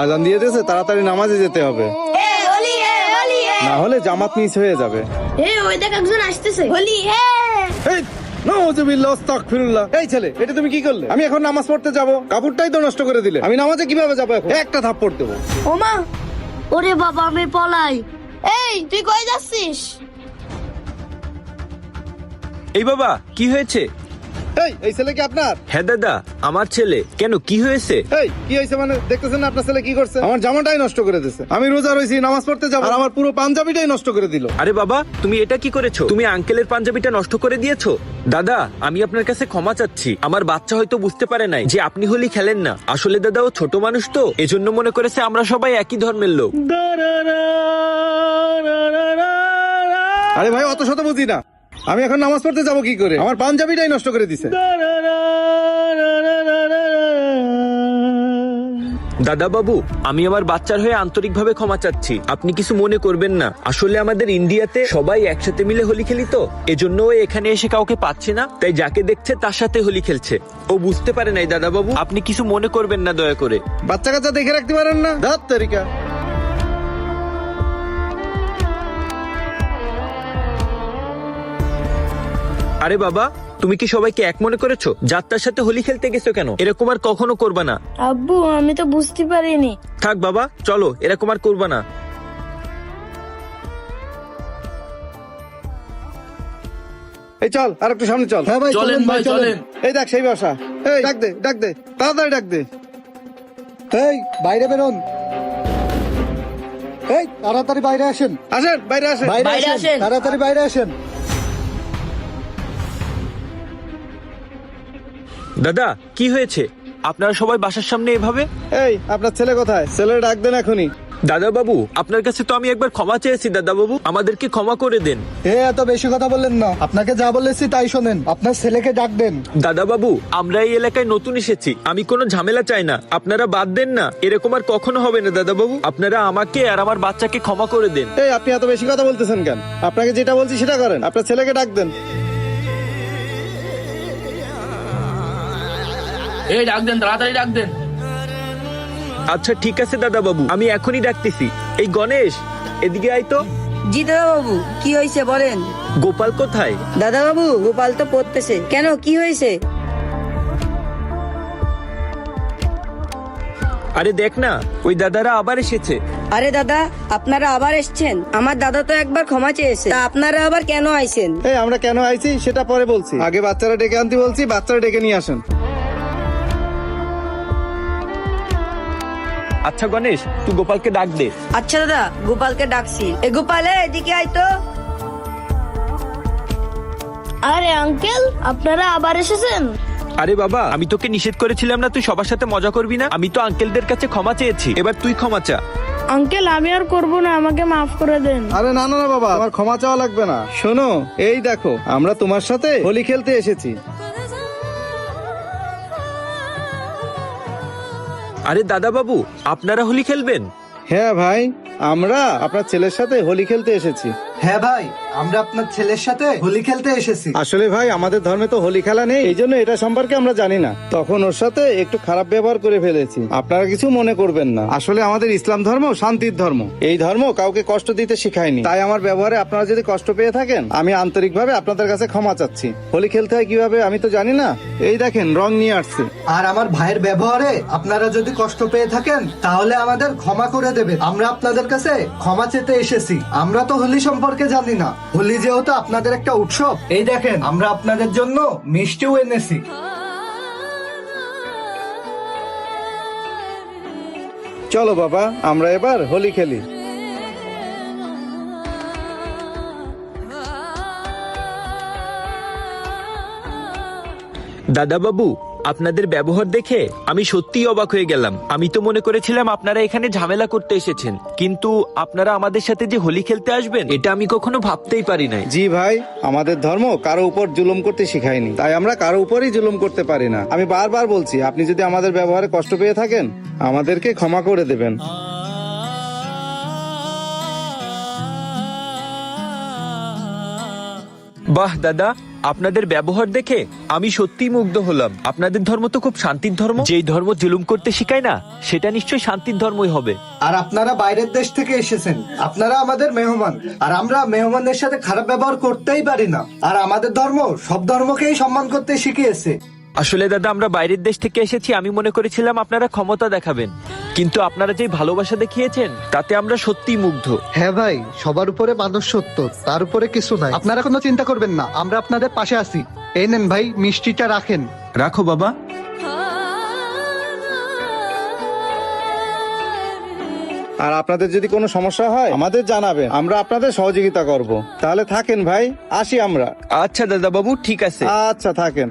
আজান দিয়ে দিয়েছে, তাড়াতাড়ি নামাজে যেতে হবে, না হলে জামাত মিস হয়ে যাবে। ওই দেখ একজন আসতেছে। হোলি এই নাউজুবিল্লাহ আস্তাগফিরুল্লাহ। এই ছেলে, এটা তুমি কি করলে? আমি এখন নামাজ পড়তে যাব, কাপড়টাই তো নষ্ট করে দিলে। আমি নামাজে কিভাবে যাবো এখন? একটা থাপ্পড় দেবো। ওমা, ওরে বাবা, আমি পলাই। এই তুই কই যাচ্ছিস? এই বাবা, কি হয়েছে? এই ছেলে কি আপনার? হ্যাঁ দাদা, আমার ছেলে। কেন, কি হয়েছে? এই কি হয়েছে মানে? দেখতেছেন না আপনার ছেলে কি করছে? আমার জামাটাই নষ্ট করে দিয়েছে। আমি রোজা রয়েছি, নামাজ পড়তে যাবো, আর আমার পুরো পাঞ্জাবিটাই নষ্ট করে দিল। আরে বাবা, তুমি এটা কি করেছো? তুমি আঙ্কেলের পাঞ্জাবিটা নষ্ট করে দিয়েছো। দাদা, আমি আপনার কাছে ক্ষমা চাচ্ছি। আমার বাচ্চা হয়তো বুঝতে পারে নাই যে আপনি হোলি খেলেন না। আসলে দাদা, ও ছোট মানুষ তো, এজন্য মনে করেছে আমরা সবাই একই ধর্মের লোক। আরে ভাই, অত শত বুঝি না। আমি এখন নামাজ পড়তে যাবো কি করে? আমার পাঞ্জাবিটাই নষ্ট করে দিছে। দাদা বাবু, আমি আমার বাচ্চার হয়ে আন্তরিকভাবে ক্ষমা চাচ্ছি। আপনি কিছু মনে করবেন না। আসলে আমাদের ইন্ডিয়াতে সবাই একসাথে মিলে হোলি খেলি তো, এজন্য ও এখানে এসে কাউকে পাচ্ছে না, তাই যাকে দেখছে তার সাথে হোলি খেলছে। ও বুঝতে পারে নাই দাদা বাবু, আপনি কিছু মনে করবেন না দয়া করে। বাচ্চা কাচ্চা দেখে রাখতে পারেন না? ধ্যাৎ তেরিকা। আরে বাবা, তুমি কি সবাইকে এক মনে করেছো? যাত্রার সাথে হোলি খেলতে গেছো কেন? এরকম আর কখনো করবা না। আব্বু, আমি তো বুঝতে পারিনি। থাক বাবা, চলো, এরকম আর করবা না। এই চল, আর একটু সামনে চল। হ্যাঁ ভাই, চলেন ভাই, চলেন। এই দেখ সেই বাসা। এই ডাক দে, ডাক দে, তাড়াতাড়ি ডাক দে। এই বাইরে বেরোন। এই তাড়াতাড়ি বাইরে আসেন। আসেন, বাইরে আসেন। বাইরে আসেন। তাড়াতাড়ি বাইরে আসেন। দাদা, কি হয়েছে? আপনারা সবাই বাসার সামনে এভাবে? এই আপনার ছেলে কোথায়? ছেলে ডাক দেন এখনই। দাদা বাবু, আপনার কাছে তো আমি একবার ক্ষমা চেয়েছি। দাদা বাবু, আমাদেরকে ক্ষমা করে দেন। এত বেশি কথা বললেন না। আপনাকে যা বলেছি তাই শোনেন। আপনার ছেলেকে ডাক দেন। দাদা বাবু, আমরা এই এলাকায় নতুন এসেছি, আমি কোনো ঝামেলা চাই না। আপনারা বাদ দেন না, এরকম আর কখনো হবে না। দাদা বাবু, আপনারা আমাকে আর আমার বাচ্চাকে ক্ষমা করে দেন। এই আপনি এত বেশি কথা বলতেছেন কেন? আপনাকে যেটা বলছি সেটা করেন। আপনার ছেলেকে ডাক দেন। এই ডাক দেন, তাড়াতাড়ি ডাক দেন। আচ্ছা ঠিক আছে দাদা বাবু, আমি এখনই ডাকতেছি। এই গণেশ, এদিকে আয় তো। জি দাদা বাবু, কি হয়েছে বলেন। গোপাল কোথায়? দাদা বাবু, গোপাল তো পড়তেছে। কেন, কি হয়েছে? আরে দেখ না, ওই দাদারা আবার এসেছে। আরে দাদা, আপনারা আবার এসছেন? আমার দাদা তো একবার ক্ষমা চেয়েছে, তা আপনারা আবার কেন আইছেন? এই আমরা কেন আইছি সেটা পরে বলছি, আগে বাচ্চারা ডেকে আনতে বলছি, বাচ্চারা ডেকে নিয়ে আসেন। আচ্ছা গণেশ, তুই গোপালকে ডাক দে। আচ্ছা দাদা, গোপালকে ডাকছি। এ গোপাল, এদিকে আয় তো। আরে আঙ্কেল, আপনারা আবার এসেছেন? আরে বাবা, আমি তোকে নিষেধ করেছিলাম না তুই সবার সাথে মজা করবি না? আমি তো আঙ্কেলদের কাছে ক্ষমা চেয়েছি, এবার তুই ক্ষমা চা। আঙ্কেল, আমি আর করবো না, আমাকে মাফ করে দেন। আরে না না না বাবা, আমার ক্ষমা চাওয়া লাগবে না। শোনো, এই দেখো, আমরা তোমার সাথে হোলি খেলতে এসেছি। আরে দাদা বাবু, আপনারা হোলি খেলবেন? হ্যাঁ ভাই, আমরা আপনার ছেলের সাথে হোলি খেলতে এসেছি। হ্যাঁ ভাই, আমরা আপনার ছেলের সাথে হোলি খেলতে এসেছি। আসলে ভাই, আমাদের ধর্মে তো হোলি খেলা নেই, এই জন্য এটা সম্পর্কে আমরা জানি না। তখন ওর সাথে একটু খারাপ ব্যবহার করে ফেলেছি, আপনারা কিছু মনে করবেন না। আসলে আমাদের ইসলাম ধর্ম শান্তির ধর্ম, এই ধর্ম কাউকে কষ্ট দিতে শিখায়নি। তাই আমার ব্যবহারে আপনারা যদি কষ্ট পেয়ে থাকেন, আমি আন্তরিকভাবে আপনাদের কাছে ক্ষমা চাচ্ছি। হোলি খেলতে হয় কিভাবে আমি তো জানি না। এই দেখেন, রং নিয়ে আসছে। আর আমার ভাইয়ের ব্যবহারে আপনারা যদি কষ্ট পেয়ে থাকেন, তাহলে আমাদের ক্ষমা করে দেবেন। আমরা আপনাদের কাছে ক্ষমা চেতে এসেছি। আমরা তো হোলি সম্পর্কে জানি না। হোলি যেহেতু আপনাদের একটা উৎসব, এই দেখেন আমরা আপনাদের জন্য মিষ্টিও এনেছি। চলো বাবা, আমরা এবার হোলি খেলি। দাদা বাবু, আপনাদের ব্যবহার দেখে আমি সত্যিই অবাক হয়ে গেলাম। আমি তো মনে করেছিলাম আপনারা এখানে ঝামেলা করতে এসেছেন, কিন্তু আপনারা আমাদের সাথে যে হোলি খেলতে আসবেন, এটা আমি কখনো ভাবতেই পারি নাই। জি ভাই, আমাদের ধর্ম কারো উপর জুলুম করতে শিখায়নি, তাই আমরা কারো উপরই জুলুম করতে পারি না। আমি বারবার বলছি, আপনি যদি আমাদের ব্যবহারে কষ্ট পেয়ে থাকেন, আমাদেরকে ক্ষমা করে দেবেন। বাহ দাদা, আপনাদের ব্যবহার দেখে আমি সত্যিই মুগ্ধ হলাম। আপনাদের ধর্ম তো খুব শান্তির ধর্ম। যেই ধর্ম জুলুম করতে শেখায় না, সেটা নিশ্চয়ই শান্তির ধর্মই হবে। আর আপনারা বাইরের দেশ থেকে এসেছেন, আপনারা আমাদের মেহমান, আর আমরা মেহমানদের সাথে খারাপ ব্যবহার করতেই পারি না। আর আমাদের ধর্ম সব ধর্মকেই সম্মান করতে শিখিয়েছে। আসলে দাদা, আমরা বাইরের দেশ থেকে এসেছি, আমি মনে করেছিলাম আপনারা ক্ষমতা দেখাবেন, কিন্তু আপনারা যে ভালোবাসা দেখিয়েছেন তাতে আমরা সত্যিই মুগ্ধ। হ্যাঁ ভাই, সবার উপরে মানুষ সত্য, তার উপরে কিছু নাই। আপনারা কোনো চিন্তা করবেন না, আমরা আপনাদের পাশে আছি। এই নেন ভাই, মিষ্টিটা রাখেন। রাখো বাবা। আর আপনাদের যদি কোনো সমস্যা হয় আমাদের জানাবেন, আমরা আপনাদের সহযোগিতা করব। তাহলে থাকেন ভাই, আসি আমরা। আচ্ছা দাদা বাবু, ঠিক আছে। আচ্ছা থাকেন।